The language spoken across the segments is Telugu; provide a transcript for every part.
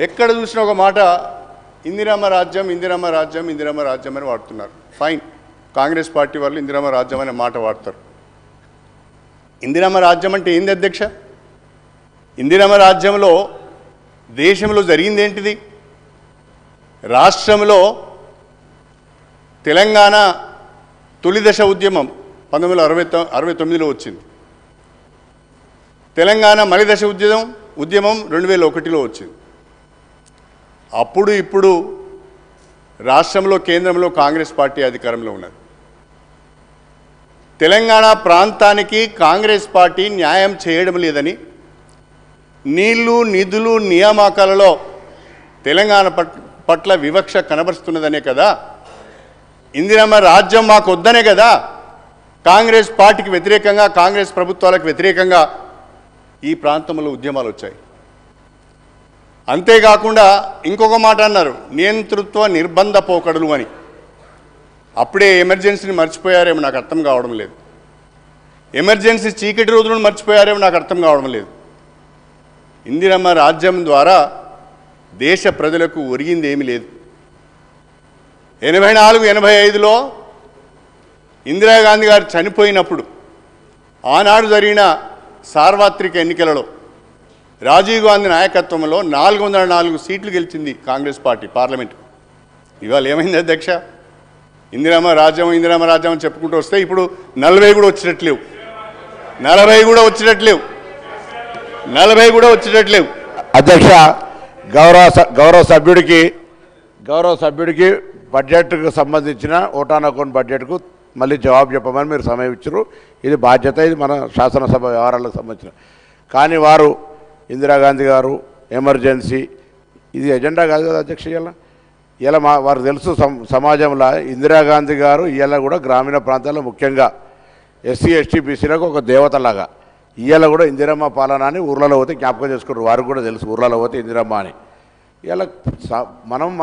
ఎక్కడ చూసినా ఒక మాట ఇందిరమ్మ రాజ్యం ఇందిరమ్మ రాజ్యం ఇందిరమ్మ రాజ్యం అని వాడుతున్నారు. ఫైన్, కాంగ్రెస్ పార్టీ వాళ్ళు ఇందిరమ్మ రాజ్యం అనే మాట వాడతారు. ఇందిరమ్మ రాజ్యం అంటే ఏంది అధ్యక్ష? ఇందిరమ్మ రాజ్యంలో దేశంలో జరిగింది ఏంటిది? రాష్ట్రంలో తెలంగాణ తొలిదశ ఉద్యమం 1969లో వచ్చింది. తెలంగాణ మలిదశ ఉద్యమం 2001లో వచ్చింది. అప్పుడు ఇప్పుడు రాష్ట్రంలో కేంద్రంలో కాంగ్రెస్ పార్టీ అధికారంలో ఉన్నది. తెలంగాణ ప్రాంతానికి కాంగ్రెస్ పార్టీ న్యాయం చేయడం లేదని, నీళ్లు నిధులు నియామకాలలో తెలంగాణ పట్ల వివక్ష కనబరుస్తున్నదనే కదా, ఇందిరమ్మ రాజ్యం మాకు వద్దనే కదా కాంగ్రెస్ పార్టీకి వ్యతిరేకంగా, కాంగ్రెస్ ప్రభుత్వాలకు వ్యతిరేకంగా ఈ ప్రాంతంలో ఉద్యమాలు వచ్చాయి. అంతేకాకుండా ఇంకొక మాట అన్నారు, నియంతృత్వ నిర్బంధ పోకడలు అని. అప్పుడే ఎమర్జెన్సీని మర్చిపోయారేమో నాకు అర్థం కావడం లేదు. ఎమర్జెన్సీ చీకటి రోజులను మర్చిపోయారేమో నాకు అర్థం కావడం లేదు. ఇందిరమ్మ రాజ్యం ద్వారా దేశ ప్రజలకు ఒరిగింది ఏమీ లేదు. 84-85లో ఇందిరాగాంధీ గారు చనిపోయినప్పుడు ఆనాడు జరిగిన సార్వత్రిక ఎన్నికలలో రాజీవ్ గాంధీ నాయకత్వంలో 404 సీట్లు గెలిచింది కాంగ్రెస్ పార్టీ పార్లమెంట్. ఇవాళ ఏమైంది అధ్యక్ష? ఇందిరమ్మ రాజ్యం అని చెప్పుకుంటూ వస్తే ఇప్పుడు 40 కూడా వచ్చేటట్లేవు, 40 కూడా వచ్చేటట్లేవు. అధ్యక్ష, గౌరవ సభ్యుడికి బడ్జెట్కు సంబంధించిన ఓటాన్ అకౌంట్ బడ్జెట్కు మళ్ళీ జవాబు చెప్పమని మీరు సమయం ఇచ్చారు. ఇది బాధ్యత, ఇది మన శాసనసభ వ్యవహారాలకు సంబంధించిన. కానీ వారు ఇందిరాగాంధీ గారు ఎమర్జెన్సీ ఇది ఎజెండా కాదు కదా అధ్యక్ష. ఇలా వారు తెలుసు సమాజంలో ఇందిరాగాంధీ గారు ఇలా కూడా గ్రామీణ ప్రాంతాల్లో ముఖ్యంగా ఎస్సీ ఎస్టీ బీసీలకు ఒక దేవతలాగా ఇలా కూడా ఇందిరమ్మ పాలన అని ఊర్లలో పోతే జ్ఞాపకం చేసుకున్నారు. వారికి కూడా తెలుసు ఊర్లలో పోతే ఇందిరమ్మ అని. ఇలా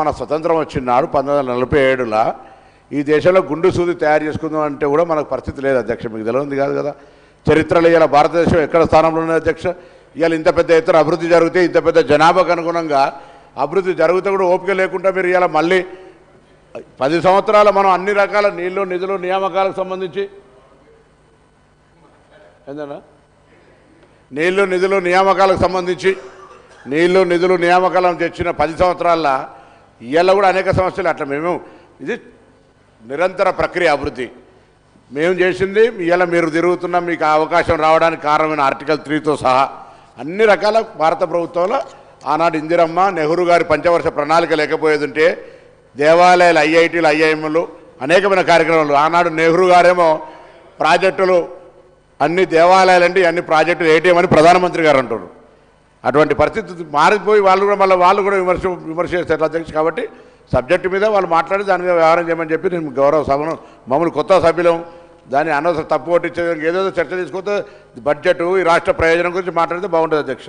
మన స్వతంత్రం వచ్చినాడు 1947లో ఈ దేశంలో గుండు సూది తయారు చేసుకుందాం అంటే కూడా మనకు పరిస్థితి లేదు అధ్యక్ష. మీకు తెలియదు కాదు కదా చరిత్రలో. ఇలా భారతదేశం ఎక్కడ స్థానంలో ఉన్నది అధ్యక్ష? ఇవాళ ఇంత పెద్ద ఎత్తున అభివృద్ధి జరిగితే, ఇంత పెద్ద జనాభాకు అనుగుణంగా అభివృద్ధి జరిగితే కూడా ఓపిక లేకుండా మీరు ఇలా మళ్ళీ 10 సంవత్సరాలు మనం అన్ని రకాల నీళ్లు నిధులు నియామకాలకు సంబంధించి ఏందన్నా నీళ్లు నిధులు నియామకాలను తెచ్చిన 10 సంవత్సరాల్లో ఇవాళ కూడా అనేక సమస్యలు. అట్లా ఇది నిరంతర ప్రక్రియ అభివృద్ధి. మేము చేసింది ఇవాళ మీరు తిరుగుతున్నా మీకు అవకాశం రావడానికి కారణమైన ఆర్టికల్ 3తో సహా అన్ని రకాల భారత ప్రభుత్వంలో ఆనాడు ఇందిరమ్మ నెహ్రూ గారి పంచవర్ష ప్రణాళిక లేకపోయేదంటే దేవాలయాలు ఐఐటీలు ఐఐఎంలు అనేకమైన కార్యక్రమాలు. ఆనాడు నెహ్రూ గారేమో ప్రాజెక్టులు అన్ని దేవాలయాలంటే అన్ని ప్రాజెక్టులు ఏటీఎం అని ప్రధానమంత్రి గారు అంటారు. అటువంటి పరిస్థితి మారిపోయి వాళ్ళు కూడా విమర్శ చేస్తారు అధ్యక్ష. కాబట్టి సబ్జెక్టు మీద వాళ్ళు మాట్లాడి దాని మీద వ్యవహారం చేయమని చెప్పి నేను గౌరవ సభను మమ్మల్ని కొత్త సభ్యులం దాన్ని అనవసరం తప్పు పట్టించేదానికి ఏదో చర్చ తీసుకుంటే బడ్జెట్ ఈ రాష్ట్ర ప్రయోజనం గురించి మాట్లాడితే బాగుంటుంది అధ్యక్ష.